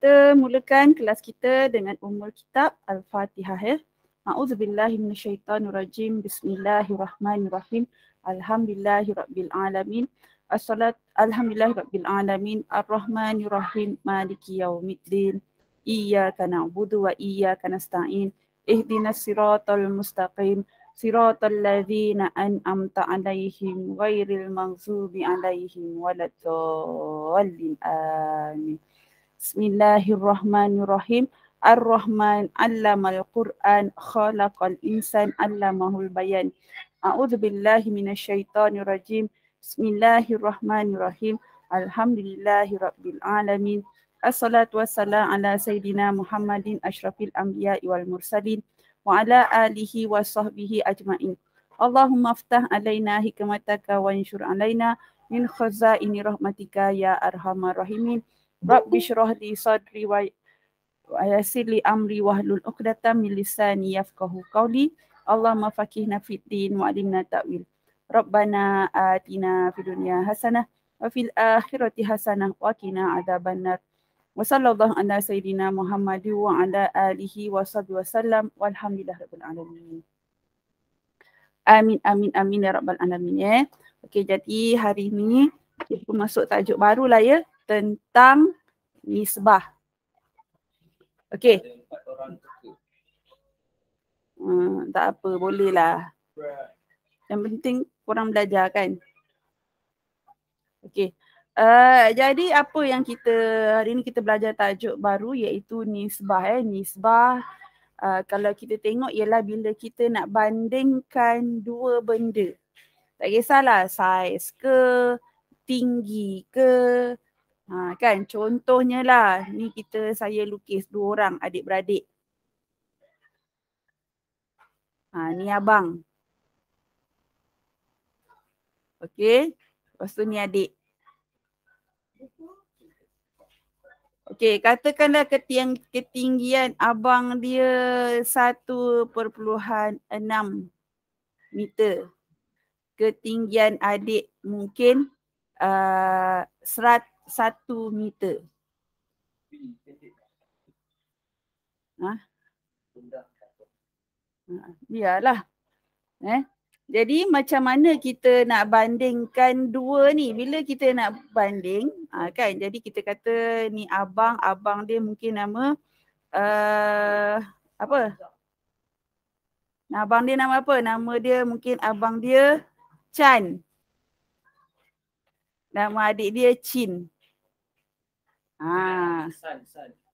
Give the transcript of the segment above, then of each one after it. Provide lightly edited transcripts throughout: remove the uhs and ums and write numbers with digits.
kita mulakan kelas kita dengan Ummul Kitab Al-Fatihah ya. A'udzubillahi minasyaitonirrajim. Bismillahirrahmanirrahim. Alhamdulillahirabbil alamin. Alhamdulillahirabbil alamin. Arrahmanirrahim. Maliki yaumiddin. Iyyaka na'budu wa iyyaka nasta'in. Ihdinas siratal mustaqim. Siratal ladzina an'amta 'alaihim ghairil maghdubi 'alaihim waladdallin. Amin. Bismillahirrahmanirrahim. Ar-Rahman 'allamal Qur'an khalaqal insan 'allamahul bayan. A'udzubillahi minasyaitonirrajim. Bismillahirrahmanirrahim. Alhamdulillahirabbil alamin. Assalatu wassalamu ala sayyidina Muhammadin asyrafil anbiya'i wal mursalin wa ala alihi wa sahbihi ajma'in. Allahumma aftah alaina hikmataka wa anshur alaina min khazaini rahmatika ya arhamar rahimin. Rabbi syrah li sadri wa yassir li amri wahlul 'uqdatam min lisani yafqahu qawli. Allahumma faqihna fid din wa 'allimna ta'wil. Rabbana atina fid dunya hasanah wa fil akhirati hasanah wa qina adzabannar. Wa sallallahu ala sayyidina Muhammad wa ala alihi wa sahbihi wasallam walhamdulillahirabbil alamin. Amin amin amin ya rabbal alamin ya. Okey, jadi hari ini kita masuk tajuk baru lah ya, tentang nisbah. Okey. Tak apa, boleh lah. Yang penting korang belajar kan. Okey. Jadi apa yang kita hari ini kita belajar tajuk baru iaitu nisbah. Nisbah kalau kita tengok ialah bila kita nak bandingkan dua benda. Tak kisahlah saiz ke, tinggi ke. Kan contohnya lah, ni saya lukis dua orang adik-beradik. Ni abang. Okey, lepas tu ni adik. Okey, katakanlah ketinggian abang dia 1.6 meter. Ketinggian adik mungkin 1 meter. Biarlah. Jadi macam mana kita nak bandingkan dua ni? Bila kita nak banding, kan? Jadi kita kata ni abang dia mungkin nama apa? Abang dia nama apa? Nama dia mungkin abang dia Chan. Nama adik dia Chin.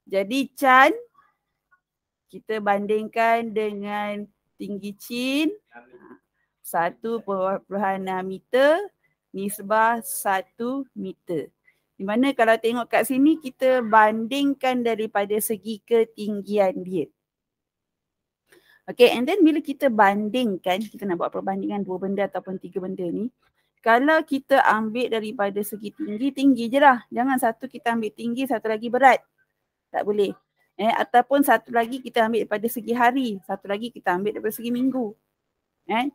Jadi Chan kita bandingkan dengan tinggi Chin 1.6 meter, nisbah 1 meter. Di mana kalau tengok kat sini kita bandingkan daripada segi ketinggian dia. Okay, and then bila kita bandingkan, kita nak buat perbandingan dua benda ataupun tiga benda ni. Kalau kita ambil daripada segi tinggi je lah. Jangan satu kita ambil tinggi, satu lagi berat. Tak boleh. Ataupun satu lagi kita ambil daripada segi hari, satu lagi kita ambil daripada segi minggu.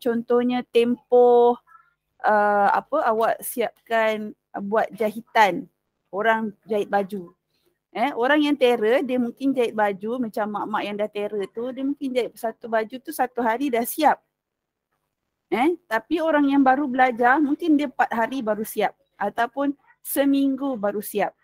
Contohnya tempoh awak siapkan buat jahitan. Orang jahit baju. Orang yang terror, dia mungkin jahit baju macam mak-mak yang dah terror tu, dia mungkin jahit satu baju tu 1 hari dah siap. Tapi orang yang baru belajar mungkin dia 4 hari baru siap ataupun seminggu baru siap.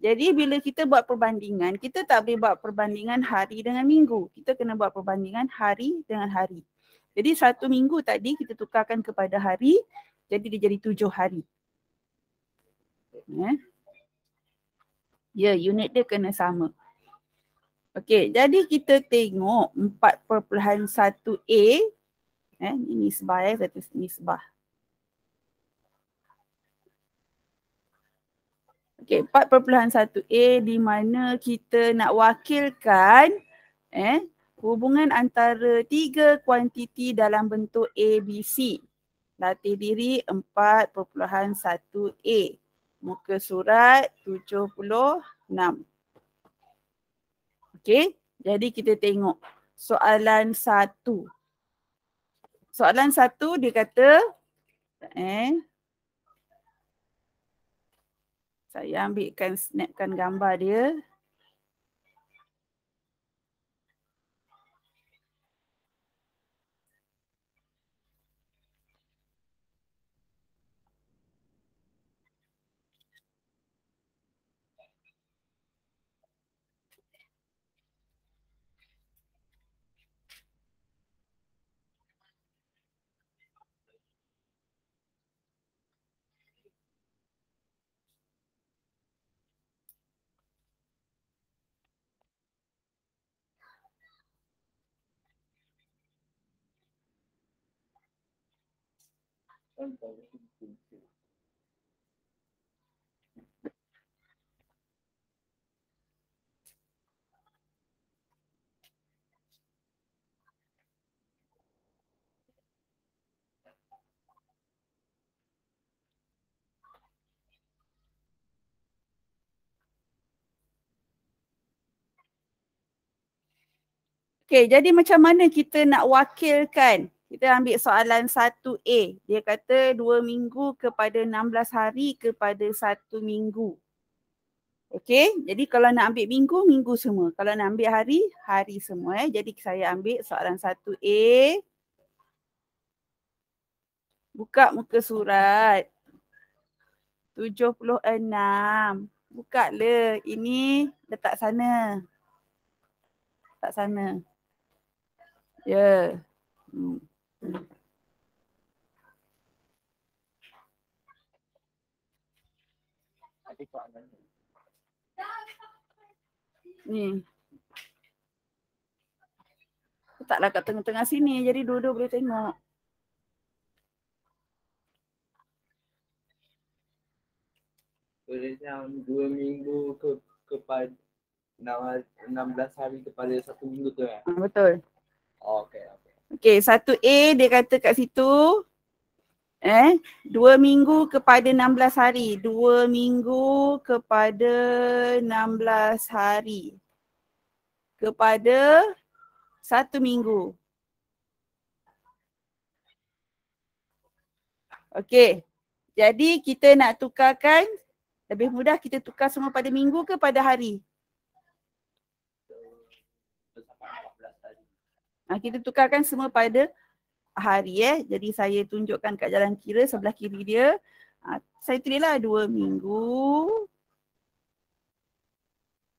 Jadi bila kita buat perbandingan, kita tak boleh buat perbandingan hari dengan minggu. Kita kena buat perbandingan hari dengan hari. Jadi 1 minggu tadi kita tukarkan kepada hari, jadi dia jadi 7 hari. Ya, unit dia kena sama. Okey, jadi kita tengok 4.1A. Ini nisbah satu nisbah. Okey, 4.1A di mana kita nak wakilkan hubungan antara 3 kuantiti dalam bentuk ABC. Latih diri 4.1A. Muka surat 76. Okey, jadi kita tengok soalan 1. Soalan 1 dia kata, saya ambilkan, snapkan gambar dia. Okey, jadi macam mana kita nak wakilkan? Kita ambil soalan 1A. Dia kata 2 minggu kepada 16 hari kepada 1 minggu. Okey, jadi kalau nak ambil minggu, minggu semua. Kalau nak ambil hari, hari semua. Jadi saya ambil soalan 1A. Buka muka surat 76. Buka le. Ini letak sana. Letak sana. Ya. Ni. Letaklah kat tengah-tengah sini. Jadi dua-dua boleh tengok. Yang 2 minggu kepada 16 hari kepada 1 minggu tu kan? Betul. Oh, okey. Okey, 1A dia kata kat situ 2 minggu kepada 16 hari. 2 minggu kepada 16 hari. Kepada 1 minggu. Okey. Jadi kita nak tukarkan, lebih mudah kita tukar semua pada minggu ke pada hari? Kita tukarkan semua pada hari Jadi saya tunjukkan kat jalan kira sebelah kiri dia. Saya tulislah 2 minggu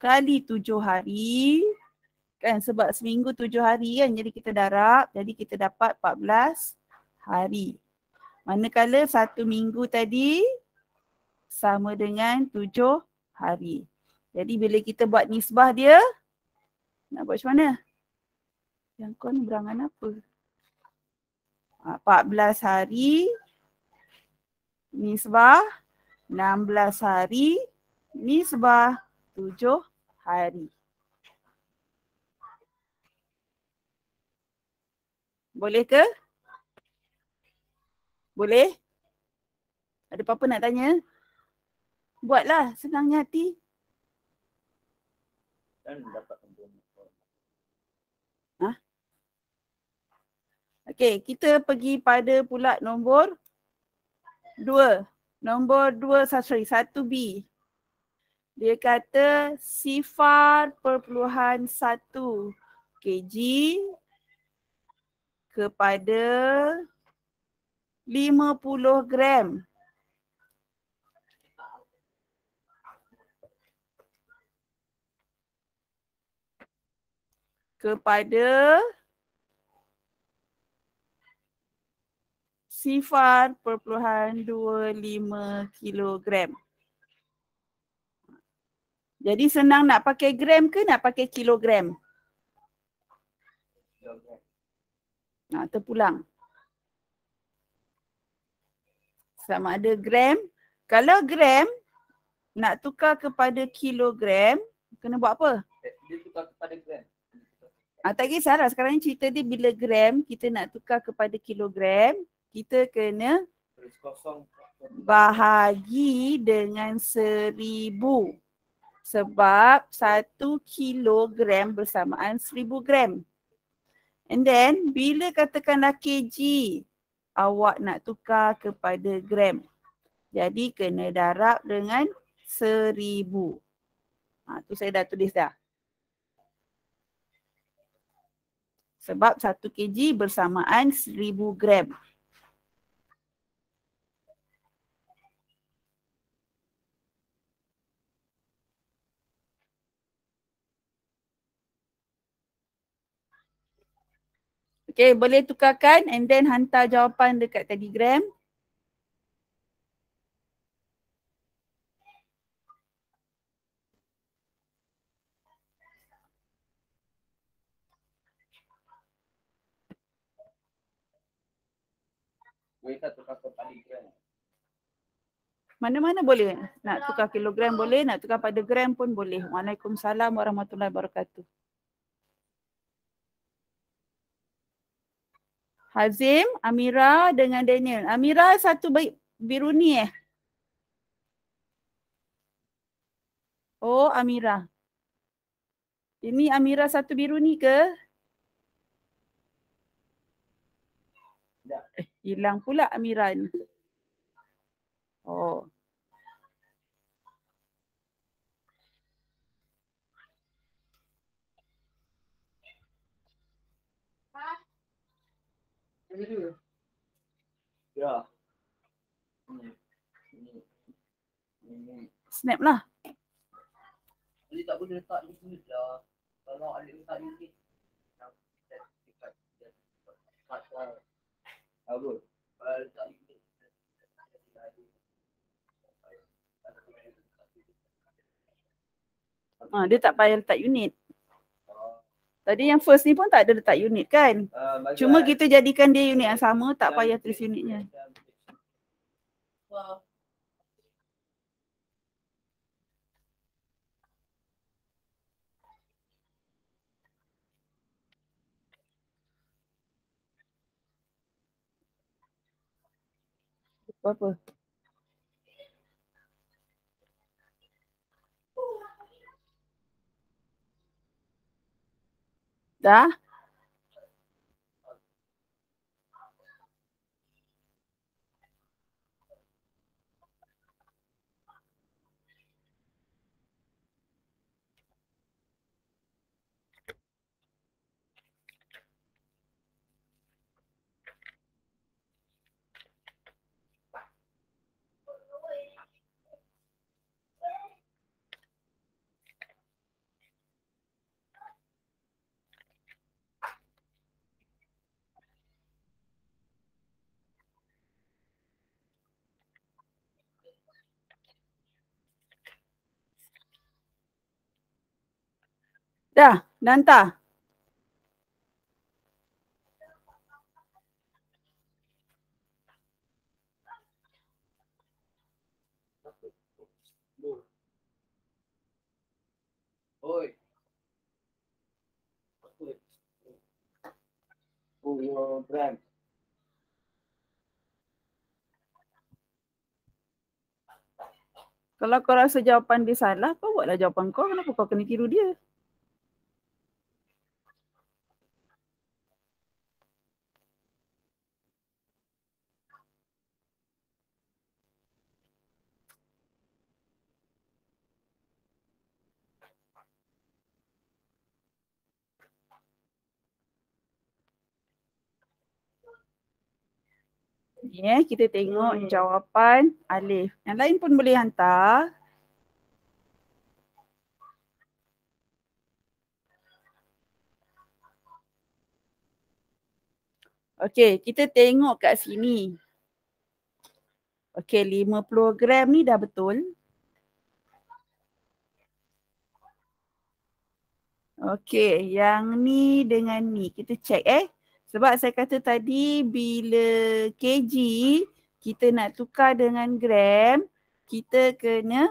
kali 7 hari. Kan sebab seminggu 7 hari kan. Jadi kita darab. Jadi kita dapat 14 hari. Manakala 1 minggu tadi sama dengan 7 hari. Jadi bila kita buat nisbah dia, nak buat macam mana? Yang kau ni berangan apa? 14 hari nisbah 16 hari nisbah 7 hari. Boleh ke? Boleh? Ada apa-apa nak tanya? Buatlah, senangnya hati. Okey, kita pergi pada pula nombor 2. Nombor 2, 1B. Dia kata 0.1 kg kepada 50 gram. Kepada 0.25 kilogram. Jadi senang nak pakai gram ke nak pakai kilogram? Terpulang. Sama ada gram. Kalau gram nak tukar kepada kilogram, kena buat apa? Dia tukar kepada gram. Tak kisahlah, sekarang ni cerita dia bila gram kita nak tukar kepada kilogram, kita kena bahagi dengan 1000. Sebab 1 kilogram bersamaan 1000 gram. And then bila katakanlah kg, awak nak tukar kepada gram. Jadi kena darab dengan 1000. Tu saya dah tulis dah. Sebab 1 kg bersamaan 1000 gram. Okay, boleh tukarkan and then hantar jawapan dekat Telegram. Boleh tak tukar kepada gram? Mana-mana boleh. Nak tukar kilogram boleh, nak tukar pada gram pun boleh. Waalaikumsalam warahmatullahi wabarakatuh. Hazim, Amira dengan Daniel. Amira satu biru ni Oh, Amira. Ini Amira satu biru ni ke? Hilang pula Amira ni. Oh. Ya. Snap lah. Jadi tak boleh letak unit lah. Kalau ada letak unit. Apa? Letak unit. Dia tak payah letak unit. Tadi yang first ni pun tak ada letak unit kan? Cuma kita jadikan dia unit yang sama, tak payah tulis unitnya. Wow. Apa? Dah? Dah, dah hantar. Oi. Oh, brand. Kalau kau rasa jawapan dia salah, kau buatlah jawapan kau. Kenapa kau kena tiru dia? Ni kita tengok jawapan Alif. Yang lain pun boleh hantar. Okey, kita tengok kat sini. Okey, 50 gram ni dah betul. Okey, yang ni dengan ni. Kita check Sebab saya kata tadi bila kg kita nak tukar dengan gram, kita kena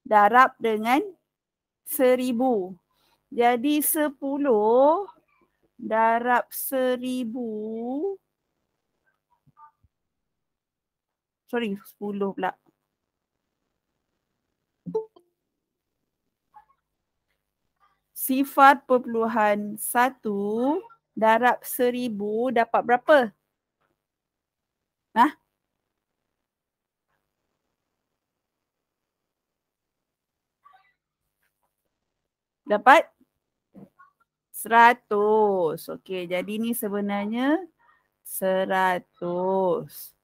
darab dengan 1000. Jadi 10 darab 1000. Sorry, 10 pula. Sifar perpuluhan 1 darab 1000 dapat berapa? Hah? Dapat 100. Okey, jadi ni sebenarnya 100.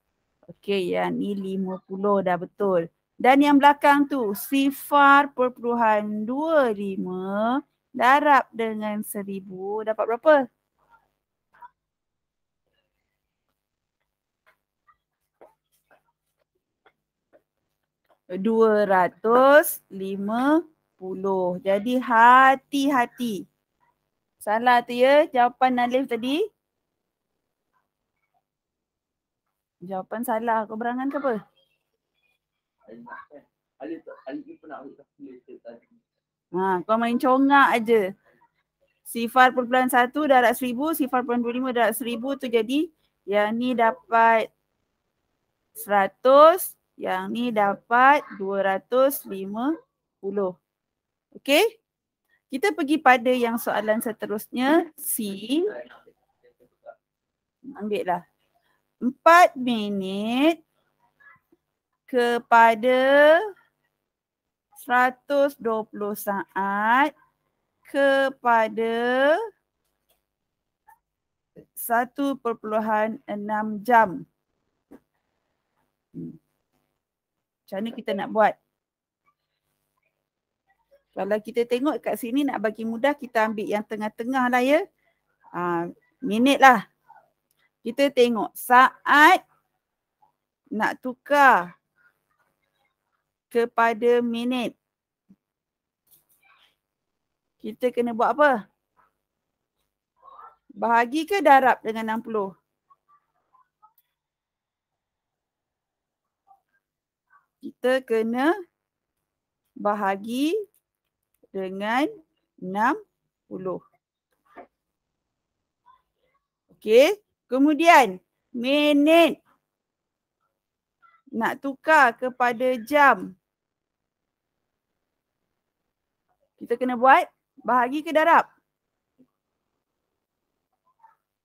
Okey, yang ni 50 dah betul. Dan yang belakang tu, sifar perpuluhan 25 darab dengan 1000 dapat berapa? RM250. Jadi hati-hati. Salah tu ya jawapan Alif tadi. Jawapan salah. Kau berangan ke apa? Ali pernah ambil calculator tadi. Kau main congak aje. 0.1 darab 1000, 0.25 darab 1000 tu jadi yang ni dapat 100, yang ni dapat 250. Okey? Kita pergi pada yang soalan seterusnya, C. Ambil lah. 4 minit kepada 120 saat kepada 1.6 jam. Macam mana kita nak buat? Kalau kita tengok kat sini nak bagi mudah, kita ambil yang tengah-tengah lah ya. Minit lah. Kita tengok saat nak tukar kepada minit. Kita kena buat apa? Bahagi ke darab dengan 60? Kita kena bahagi dengan 60. Okey. Kemudian minit nak tukar kepada jam. Kita kena buat bahagi ke darab?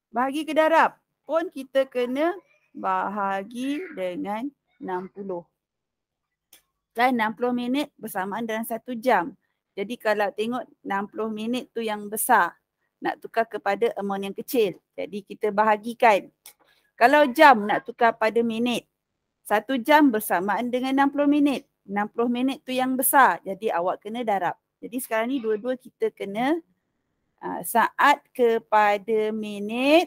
Bahagi ke darab pun kita kena bahagi dengan 60. Dan 60 minit bersamaan dengan 1 jam. Jadi kalau tengok 60 minit tu yang besar. Nak tukar kepada amount yang kecil. Jadi kita bahagikan. Kalau jam nak tukar pada minit. 1 jam bersamaan dengan 60 minit. 60 minit tu yang besar. Jadi awak kena darab. Jadi sekarang ni dua-dua kita kena saat kepada minit.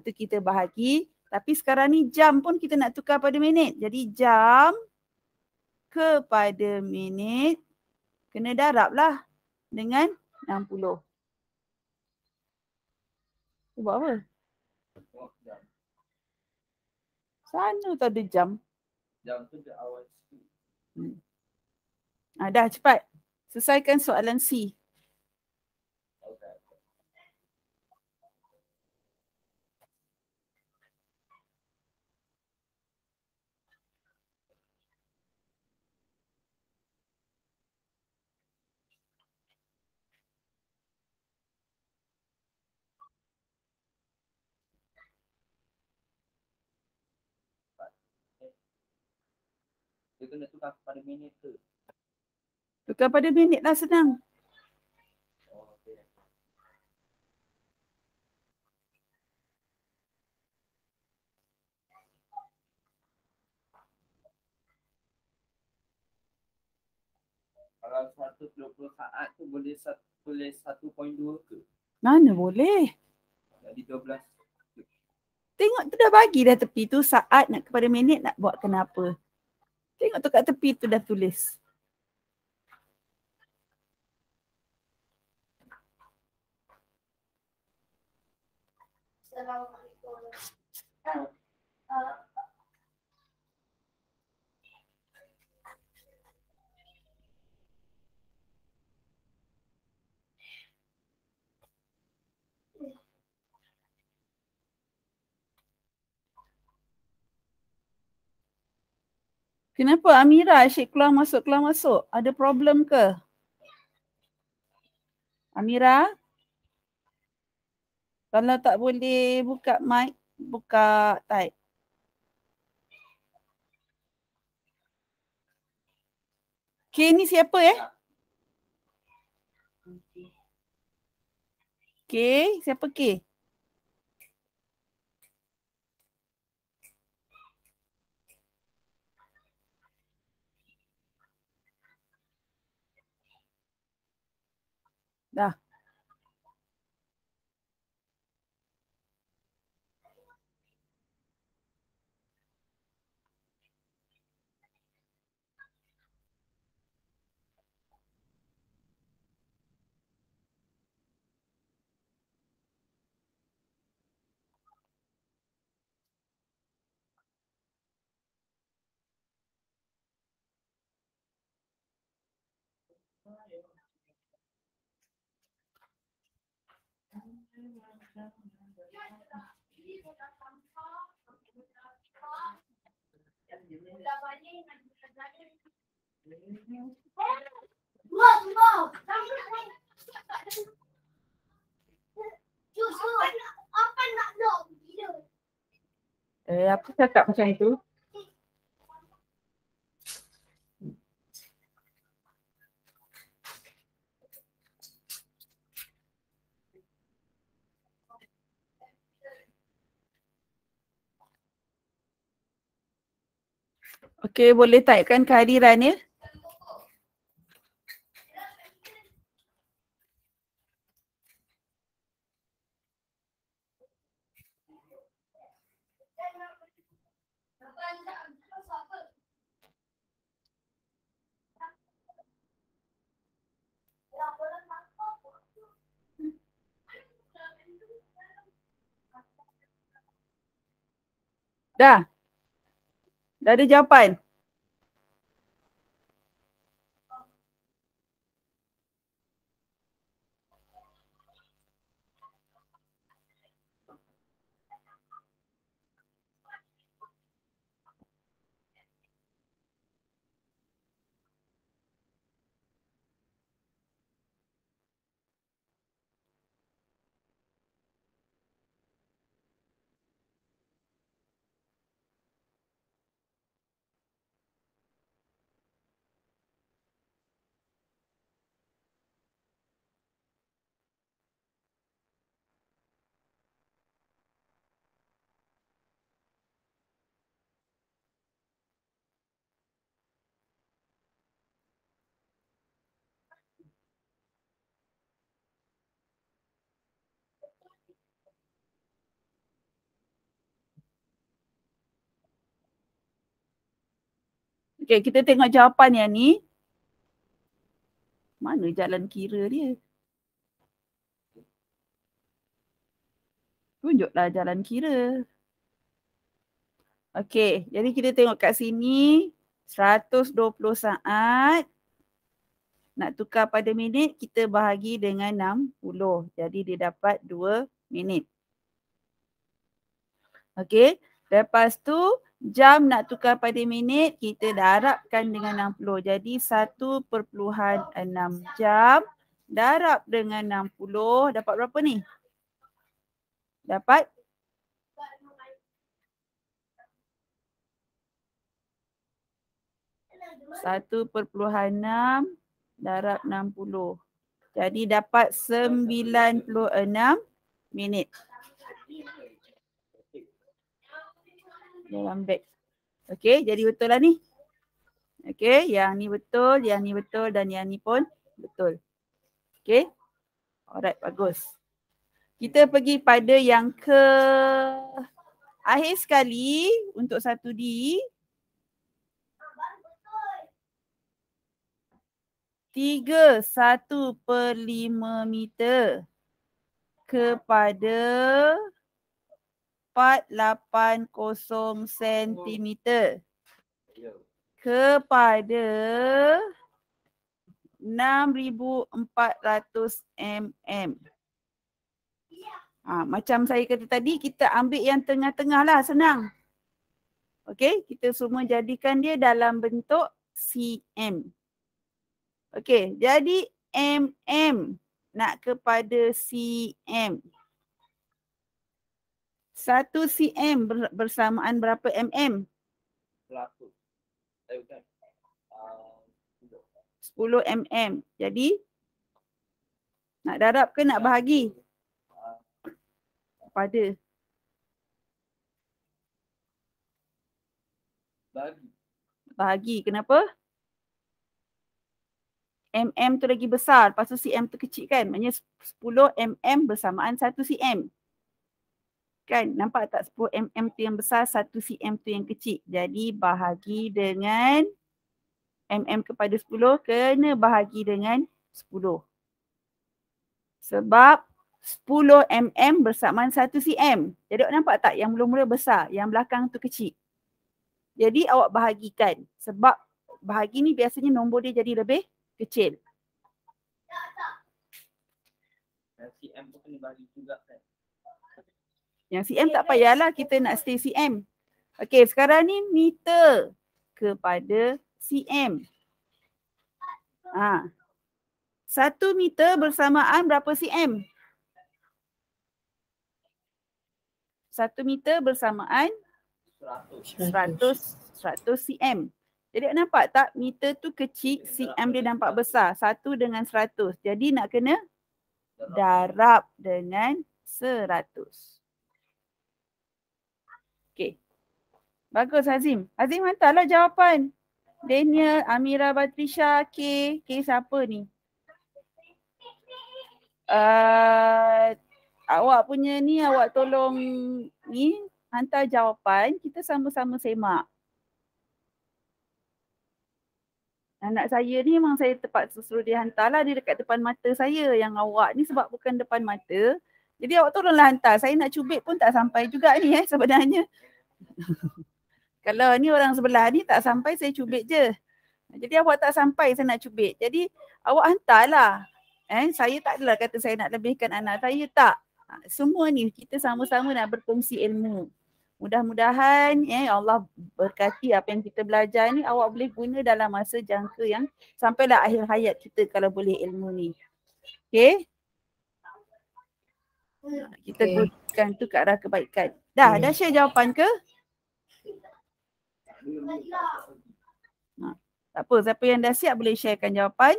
Tu kita bahagi. Tapi sekarang ni jam pun kita nak tukar pada minit. Jadi jam kepada minit kena darab lah dengan 60. Buat apa? Sana tu ada jam. Jam tu dia awal sikit. Dah cepat. Selesaikan soalan C. Dia kena tukar kepada minit tu. Tukar pada minit lah senang. Okay. Kalau 120 saat tu boleh 1.2 ke? Mana boleh? Jadi 12. Tengok tu dah bagi dah tepi tu saat nak kepada minit nak buat kenapa. Tengok tu kat tepi tu dah tulis. Kenapa Amira asyik keluar masuk? Ada problem ke? Amira? Kalau tak boleh buka mic, buka type. K ni siapa K? Siapa K? Dah. Apa cakap macam itu? Okey, boleh typekan kehadiran ya. Dah? Dah ada jawapan? Okey, kita tengok jawapan yang ni. Mana jalan kira dia? Tunjuklah jalan kira. Okey, jadi kita tengok kat sini 120 saat. Nak tukar pada minit, kita bahagi dengan 60. Jadi dia dapat 2 minit. Okey, lepas tu jam nak tukar pada minit, kita darabkan dengan 60. Jadi 1/6 jam darab dengan 60. Dapat berapa ni? Dapat 1/6 darab 60. Jadi dapat 96 minit. Dalam beg. Okey, jadi betul lah ni. Okey, yang ni betul dan yang ni pun betul. Okey. Alright, bagus. Kita pergi pada yang ke akhir sekali untuk 1D. 31/5 meter kepada 480 sentimeter kepada 6,400 mm. Macam saya kata tadi, kita ambil yang tengah-tengah lah, senang. Okey, kita semua jadikan dia dalam bentuk cm. Okey, jadi mm nak kepada cm. 1 cm bersamaan berapa mm? 10 mm. Jadi nak darab ke nak bahagi? Pada bahagi. Kenapa? mm tu lagi besar, lepas tu cm tu kecil kan? Maksudnya 10 mm bersamaan 1 cm. Kan? Nampak tak 10 mm tu yang besar, 1 cm tu yang kecil. Jadi bahagi dengan mm kepada 10, kena bahagi dengan 10. Sebab 10 mm bersamaan 1 cm. Jadi awak nampak tak yang mula-mula besar, yang belakang tu kecil. Jadi awak bahagikan. Sebab bahagi ni biasanya nombor dia jadi lebih kecil. Yang CM pun kena bagi juga kan. Yang CM tak payahlah kita nak stay CM. Okey, sekarang ni meter kepada CM. 1 meter bersamaan berapa cm? 1 meter bersamaan 100 cm. Jadi nampak tak meter tu kecil, cm dia nampak besar. 1 dengan 100. Jadi nak kena darab dengan 100. Okey. Bagus Hazim. Hazim hantarlah jawapan. Daniel, Amira, Batrisha, K. K siapa ni? Awak punya ni, awak tolong ni hantar jawapan, kita sama-sama semak. Anak saya ni memang saya terpaksa suruh dia hantarlah, dia dekat depan mata saya. Yang awak ni sebab bukan depan mata, jadi awak tolonglah hantar. Saya nak cubit pun tak sampai juga ni sebenarnya. Kalau ni orang sebelah ni tak sampai, saya cubit je. Jadi awak tak sampai saya nak cubit. Jadi awak hantarlah. Saya tak adalah kata saya nak lebihkan anak saya, tak. Semua ni kita sama-sama nak berkongsi ilmu. Mudah-mudahan Allah berkati apa yang kita belajar ni awak boleh guna dalam masa jangka yang sampailah akhir hayat kita kalau boleh ilmu ni. Okey? Kita gunakan tu ke arah kebaikan. Dah share jawapan ke? Tak apa, siapa yang dah siap boleh sharekan jawapan.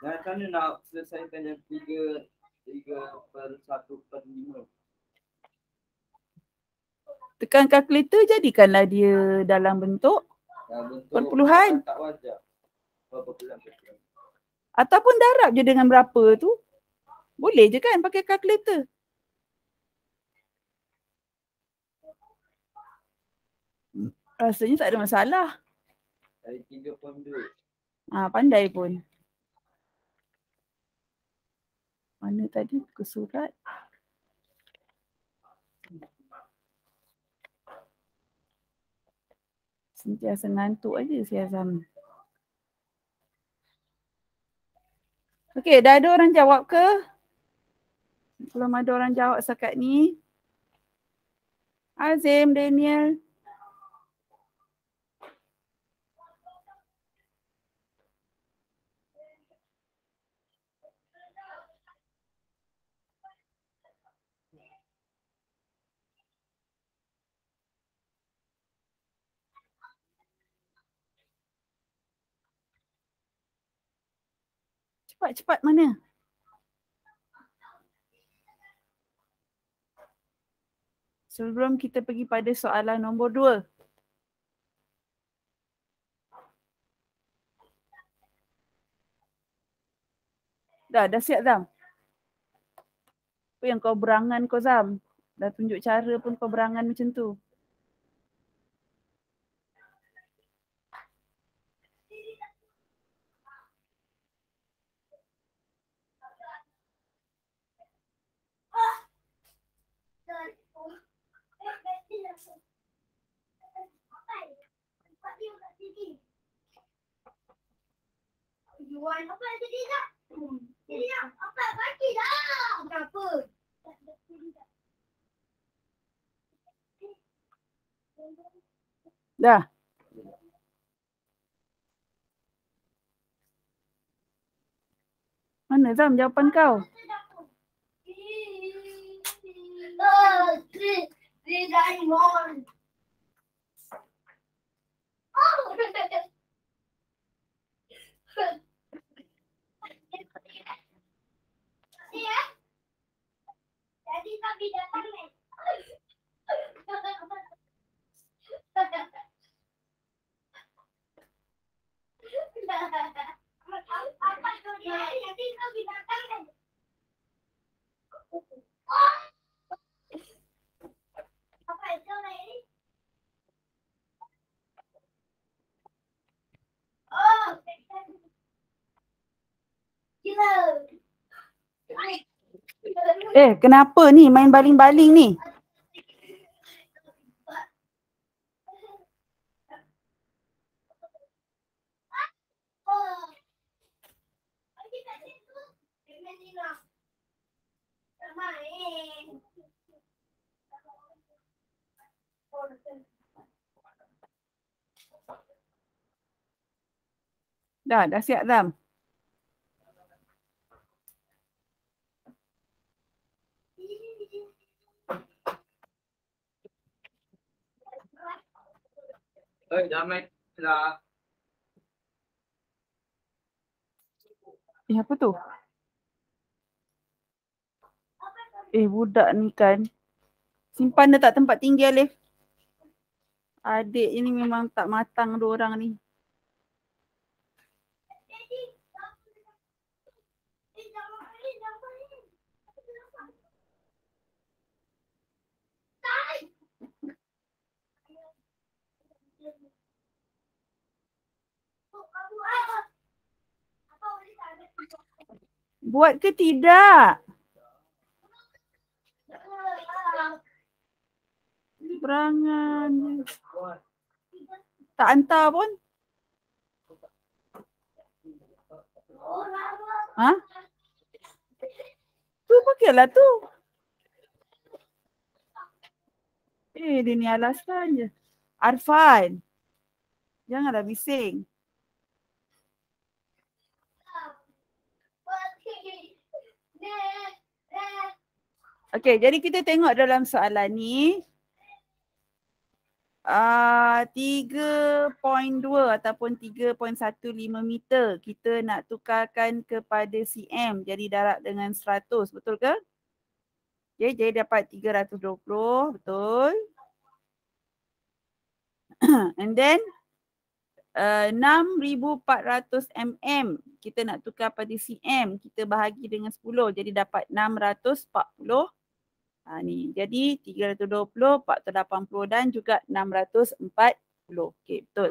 Dan macam mana nak selesaikan yang 3/1/5? Tekan kalkulator, jadikanlah dia dalam bentuk perpuluhan. Tak wajar. Perpuluhan. Ataupun darab je dengan berapa tu. Boleh je kan pakai kalkulator. Rasanya tak ada masalah. Dari 3.2. Pandai pun. Mana tadi buku surat? Sentiasa ngantuk aja si Azam. Okey, dah ada orang jawab ke? Belum ada orang jawab setakat ni. Azim, Daniel. Cepat-cepat mana? Sebelum kita pergi pada soalan nombor 2. Dah siap Zam? Apa yang kau berangan kau Zam? Dah tunjuk cara pun kau berangan macam tu. Jual apa jadi tak? Jadi tak? Apa bagi dah? Berapa? Dah. Mana Zam jawapan kau? Jadi kami datang ni. Apa tu dia? Jadi kami datang ni. Apa itu ni? Oh, gila. Kenapa ni main baling-baling ni? Dah siap Zam. Dah main dah. Apa tu? Budak ni kan. Simpan dah tak tempat tinggi Alif. Adik ini memang tak matang dua orang ni. Buat ke tidak? Berangan. Tak hantar pun. Ha? Tu pakailah tu. Dia ni alasan je. Arfan. Janganlah bising. Okey, jadi kita tengok dalam soalan ni. 3.2 ataupun 3.15 meter kita nak tukarkan kepada cm jadi darab dengan 100, betul ke? Okay, jadi dapat 320, betul. And then 6,400 mm kita nak tukar pada cm, kita bahagi dengan 10 jadi dapat 640. Ni jadi 320, 480 dan juga 640. Okey, betul.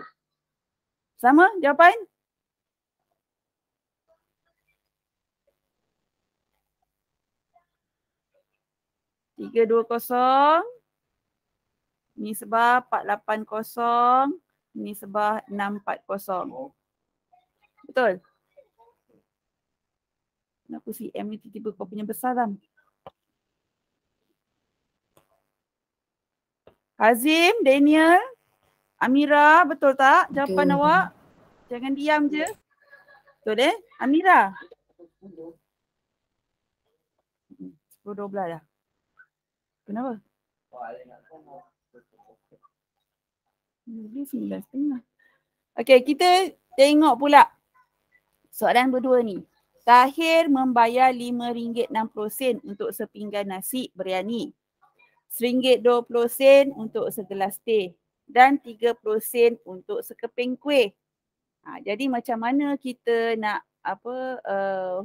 Sama jawapan? Tiga dua kosong. Ni sebab 480. Ni sebab 640. Betul? Kenapa cm ni tiba-tiba kau punya besar kan? Hazim, Daniel, Amira, betul tak jawapan awak? Jangan diam je. Betul Amira? 10-12 dah. Kenapa? Dia 9.5. Okey, kita tengok pula soalan berdua ni. Tahir membayar RM5.60 untuk sepinggan nasi biryani. RM1.20 untuk segelas teh dan RM30 untuk sekeping kuih. Jadi macam mana kita nak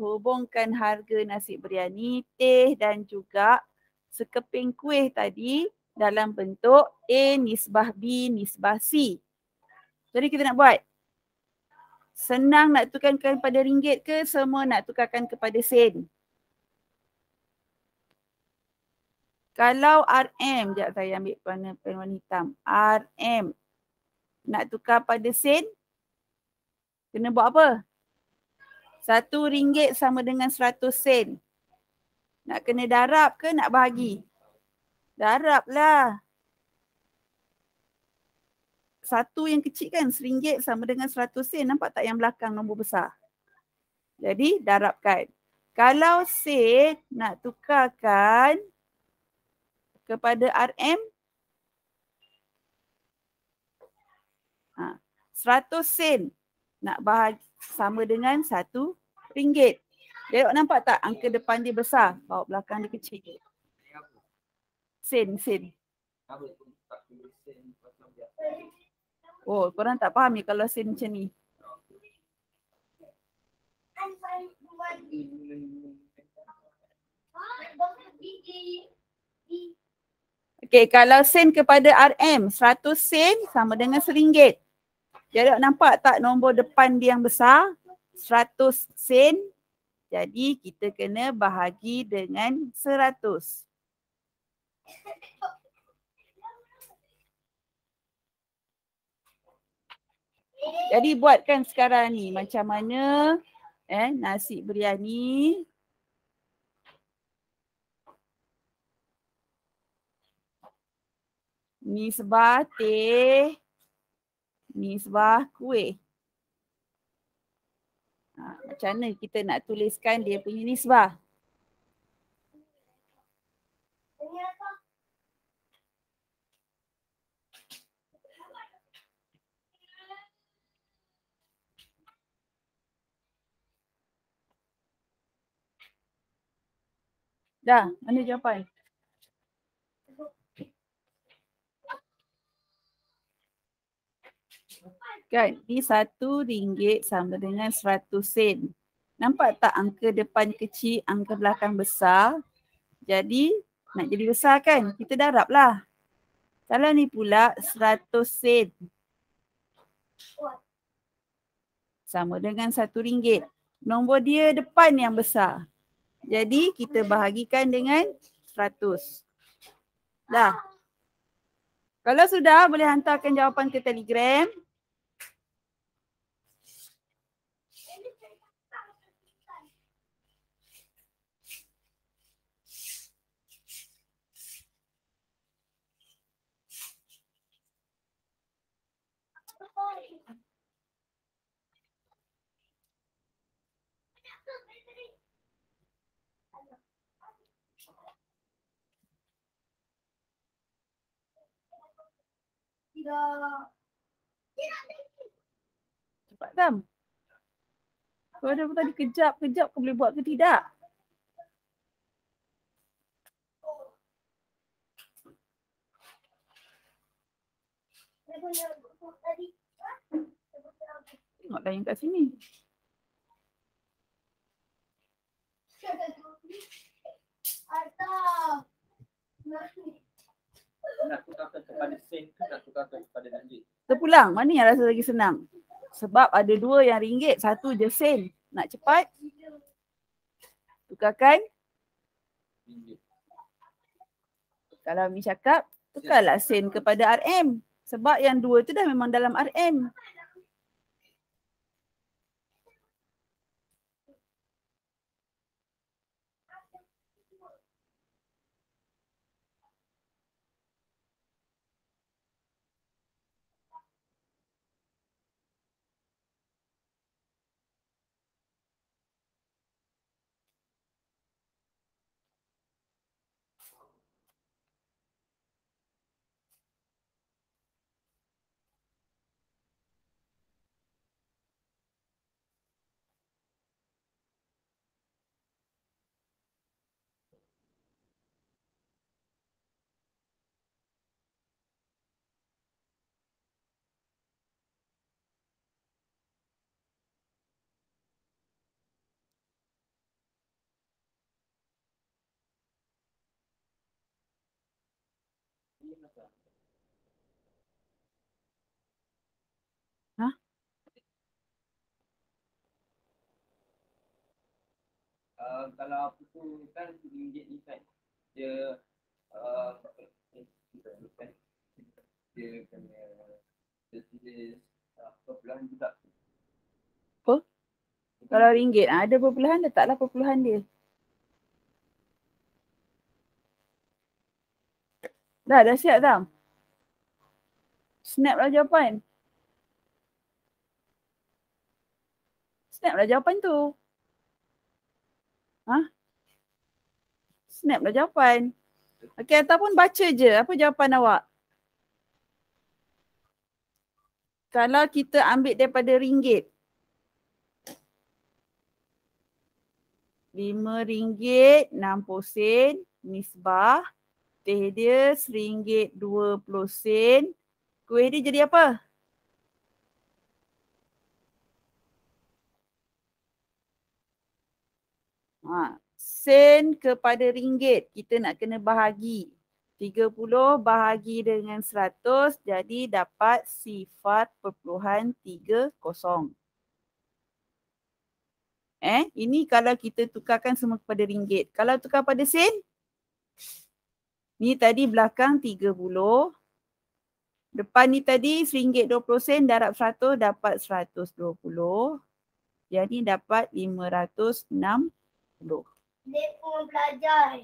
hubungkan harga nasi biryani, teh dan juga sekeping kuih tadi dalam bentuk A nisbah B nisbah C. Jadi kita nak buat. Senang nak tukarkan kepada ringgit ke semua nak tukarkan kepada sen? Kalau RM, sekejap saya ambil pen warna hitam. RM nak tukar pada sen, kena buat apa? RM1 sama dengan 100 sen. Nak kena darab ke nak bahagi? Darab lah. Satu yang kecil kan RM1 sama dengan 100 sen. Nampak tak yang belakang nombor besar? Jadi darabkan. Kalau sen nak tukarkan kepada RM, 100 sen nak bahagi sama dengan RM1. Tengok nampak tak angka depan dia besar, bawa belakang dia kecil. Sen. Oh, korang tak faham ni kalau sen macam ni. Okey, kalau sen kepada RM, 100 sen sama dengan RM1. Jadi nampak tak nombor depan dia yang besar? 100 sen. Jadi kita kena bahagi dengan 100. Jadi buatkan sekarang ni macam mana nasi biryani nisbah teh, nisbah kuih. Macam mana kita nak tuliskan dia punya nisbah? Dah, mana jawapan? Kan, ni RM1 sama dengan 100 sen. Nampak tak angka depan kecil, angka belakang besar? Jadi, nak jadi besar kan? Kita darab lah. Kalau ni pula 100 sen. Sama dengan RM1. Nombor dia depan yang besar. Jadi, kita bahagikan dengan 100. Dah. Kalau sudah, boleh hantarkan jawapan ke Telegram. Cepat Tam. Kau dah tadi kejap kau boleh buat ke tidak? Tengoklah yang kat sini. Nak tukarkan kepada sen ke nak tukarkan kepada ringgit? Terpulang, mana yang rasa lagi senang? Sebab ada dua yang ringgit, satu je sen. Nak cepat? Tukarkan. Ringgit. Kalau Mi cakap, tukarlah sen kepada RM. Sebab yang dua tu dah memang dalam RM. Hah? Kalau apa tu kan ringgit ni kan dia dia kena dia tulis perpuluhan juga. Apa? Kalau ringgit, ada perpuluhan, letaklah perpuluhan dia. Dah siap Tam? Snap lah jawapan. Snap lah jawapan tu. Ha? Snap lah jawapan. Okey, ataupun baca je. Apa jawapan awak? Kalau kita ambil daripada ringgit. RM5.60 nisbah. Teh dia RM1.20. Kuih dia jadi apa? Sen kepada ringgit. Kita nak kena bahagi. 30 bahagi dengan 100 jadi dapat 0.30. Ini kalau kita tukarkan semua kepada ringgit. Kalau tukar pada sen, ni tadi belakang 30. Depan ni tadi RM1.20 darab 100 dapat 120. Jadi dapat 560. Dia pun belajar.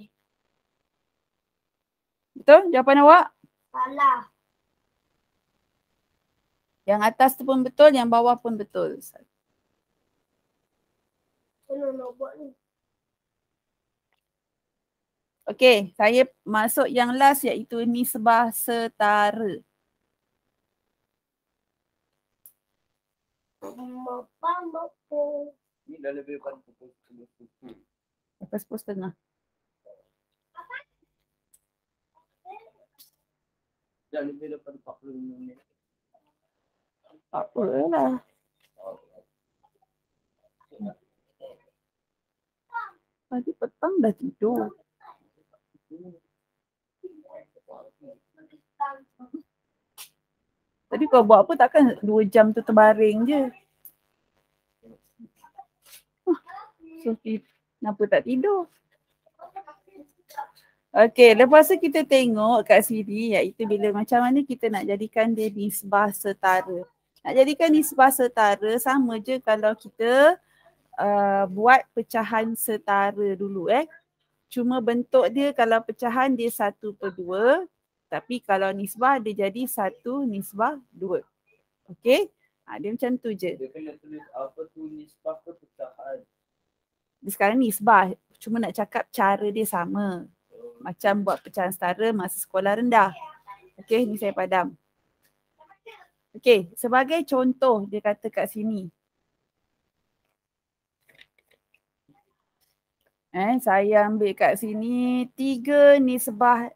Betul jawapan awak? Salah. Yang atas tu pun betul, yang bawah pun betul. Macam mana nak buat ni? Okey, saya masuk yang last iaitu nisbah setara. Ni dah lebih daripada pukul 10. Lepas 10.30. Dah lebih daripada 45 minit. Tak apalah. Tadi petang dah tidur. Tadi kau buat apa, takkan 2 jam tu terbaring je. So, kenapa tak tidur? Okey, lepas tu kita tengok kat sini iaitu bila macam mana kita nak jadikan dia nisbah setara. Nak jadikan nisbah setara sama je kalau kita buat pecahan setara dulu Cuma bentuk dia kalau pecahan dia 1/2, tapi kalau nisbah dia jadi 1/2. Okey? Dia macam tu je. Dia kena tulis apa tu nisbah ke pecahan. Dia sekarang nisbah, cuma nak cakap cara dia sama. Macam buat pecahan setara masa sekolah rendah. Okey, ni saya padam. Okey, sebagai contoh dia kata kat sini. Saya ambil kat sini 3 nisbah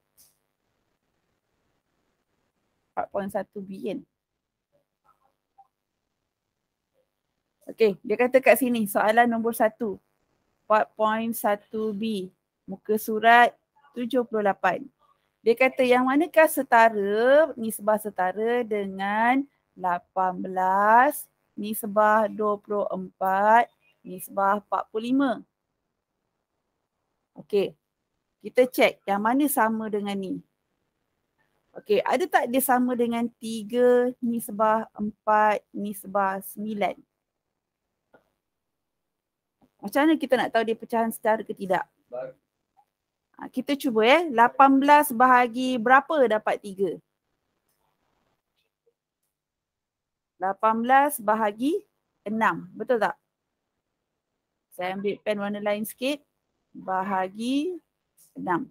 4.1B kan. Okey, dia kata kat sini soalan nombor 1. 4.1B. Muka surat 78. Dia kata yang manakah setara, nisbah setara dengan 18, nisbah 24, nisbah 45. Okey, kita cek yang mana sama dengan ni. Okey, ada tak dia sama dengan 3, nisbah 4, nisbah 9? Macam mana kita nak tahu dia pecahan setara ke tidak? Kita cuba 18 bahagi berapa dapat 3? 18 bahagi 6. Betul tak? Saya ambil pen warna lain sikit. Bahagi 6.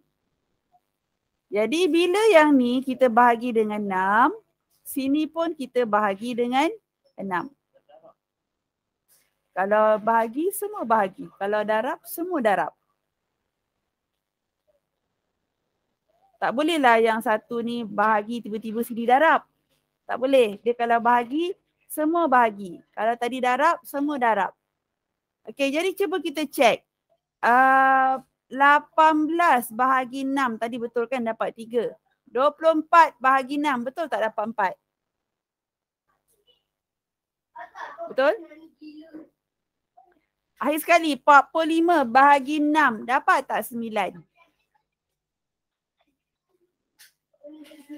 Jadi bila yang ni kita bahagi dengan 6, sini pun kita bahagi dengan 6. Kalau bahagi, semua bahagi. Kalau darab, semua darab. Tak bolehlah yang satu ni bahagi tiba-tiba sini darab. Tak boleh. Dia kalau bahagi, semua bahagi. Kalau tadi darab, semua darab. Okey, jadi cuba kita cek. 18 bahagi 6 tadi betul kan dapat 3. 24 bahagi 6 betul tak dapat 4? Betul? Akhir sekali 45 bahagi 6 dapat tak 9?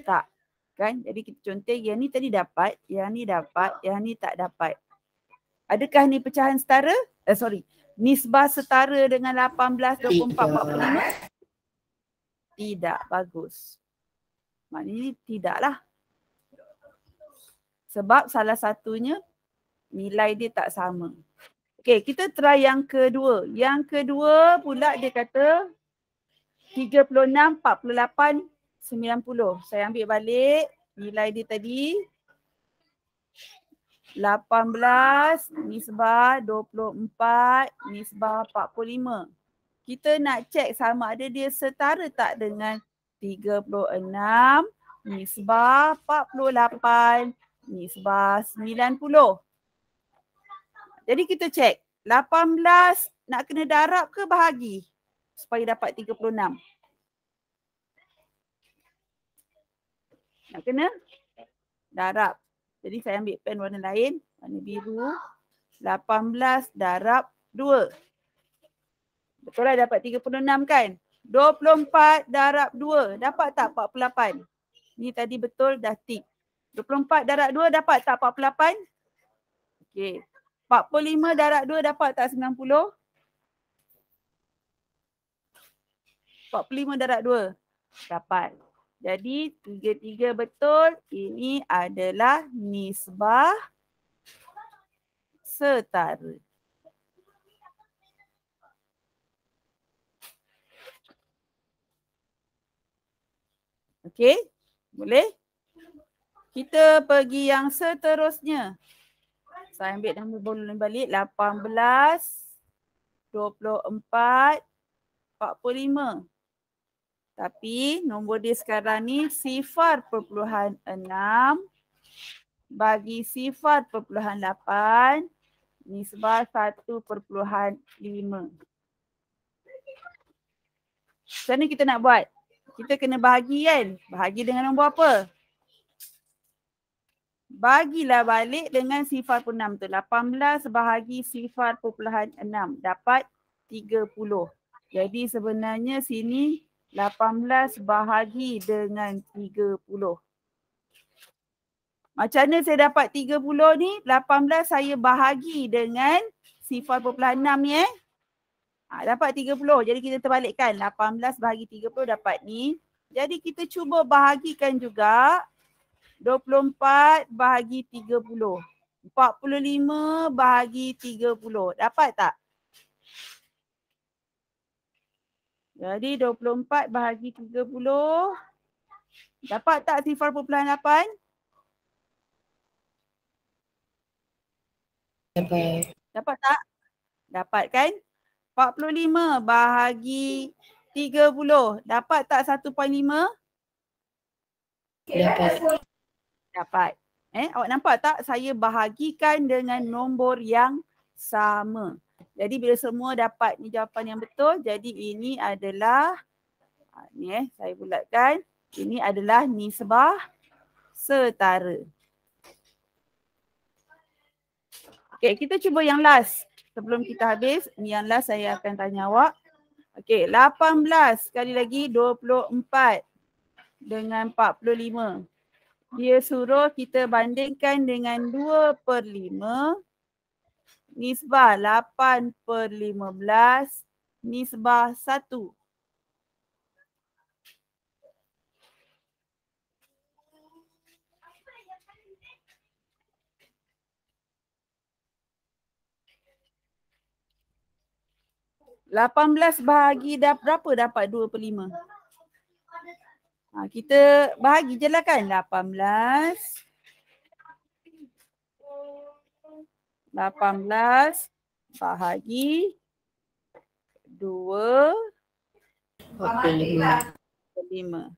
Tak. Kan? Jadi kita contoh yang ni tadi dapat, yang ni dapat, yang ni tak dapat. Adakah ni pecahan setara? Nisbah setara dengan 18, 24, 45? Tidak. Bagus. Maknanya tidaklah. Sebab salah satunya nilai dia tak sama. Okey, kita try yang kedua. Yang kedua pula dia kata 36, 48, 90. Saya ambil balik nilai dia tadi. 18, nisbah 24, nisbah 45. Kita nak cek sama ada dia setara tak dengan 36, nisbah 48, nisbah 90. Jadi kita cek 18 nak kena darab ke bahagi supaya dapat 36? Nak kena darab. Jadi saya ambil pen warna lain, warna biru. 18 darab 2. Betul lah dapat 36 kan? 24 darab 2. Dapat tak 48? Ni tadi betul dah tik. 24 darab 2 dapat tak 48? Okey. 45 darab 2 dapat tak 90? 45 darab 2. Dapat. Jadi tiga-tiga betul. Ini adalah nisbah setara. Okey? Boleh? Kita pergi yang seterusnya. Saya ambil nombor bola balik. 18, 24, 45. Tapi nombor dia sekarang ni 0.6 bagi 0.8 nisbah 1.5. Macam mana kita nak buat? Kita kena bahagi kan? Bahagi dengan nombor apa? Bagilah balik dengan 0.6 tu. 18 bahagi 0.6 dapat 30. Jadi sebenarnya sini 18 bahagi dengan 30. Macam mana saya dapat 30 ni? 18 saya bahagi dengan 0.6 ni dapat 30. Jadi kita terbalikkan. 18 bahagi 30 dapat ni. Jadi kita cuba bahagikan juga 24 bahagi 30. 45 bahagi 30. Dapat tak? Jadi 24 bahagi 30. Dapat tak 0.8? Dapat. Dapat tak? Dapat kan? 45 bahagi 30. Dapat tak 1.5? Dapat. Dapat. Awak nampak tak? Saya bahagikan dengan nombor yang sama. Jadi bila semua dapat ni jawapan yang betul, jadi ini adalah saya bulatkan. Ini adalah nisbah setara. Okey, kita cuba yang last. Sebelum kita habis, ni yang last saya akan tanya awak. Okey, 18 sekali lagi 24 dengan 45. Dia suruh kita bandingkan dengan 2/5 nisbah 8/15 nisbah 1. $18 bahagi berapa dapat 2/5? Kita bahagi je lah kan. 18 bahagi 2/5.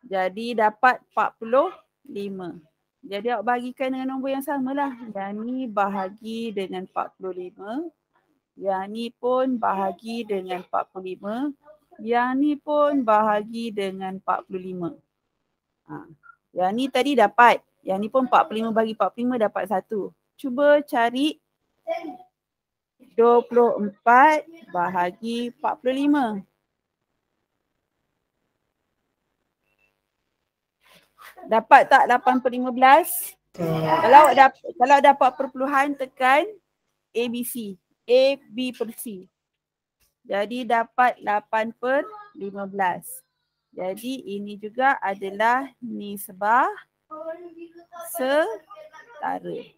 Jadi dapat 45. Jadi awak bahagikan dengan nombor yang sama lah. Yang ni bahagi dengan 45. Yang ni pun bahagi dengan 45. Yang ni pun bahagi dengan 45. Yang ni tadi dapat. Yang ni pun 45 bagi 45 dapat 1. Cuba cari 24 bahagi 45. Dapat tak 8/15? Kalau dapat perpuluhan tekan ABC. A, B per C. Jadi dapat 8/15. Jadi ini juga adalah nisbah setara.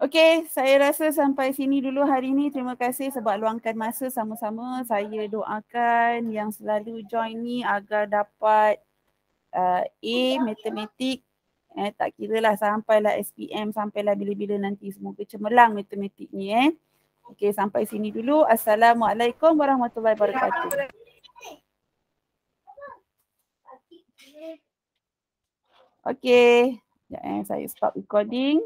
Okey, saya rasa sampai sini dulu hari ini. Terima kasih sebab luangkan masa sama-sama. Saya doakan yang selalu join ni agar dapat A matematik. Tak kira lah sampailah SPM, sampailah bila-bila nanti. Semoga cemerlang matematik ni. Okey, sampai sini dulu. Assalamualaikum warahmatullahi wabarakatuh. Okey, saya stop recording.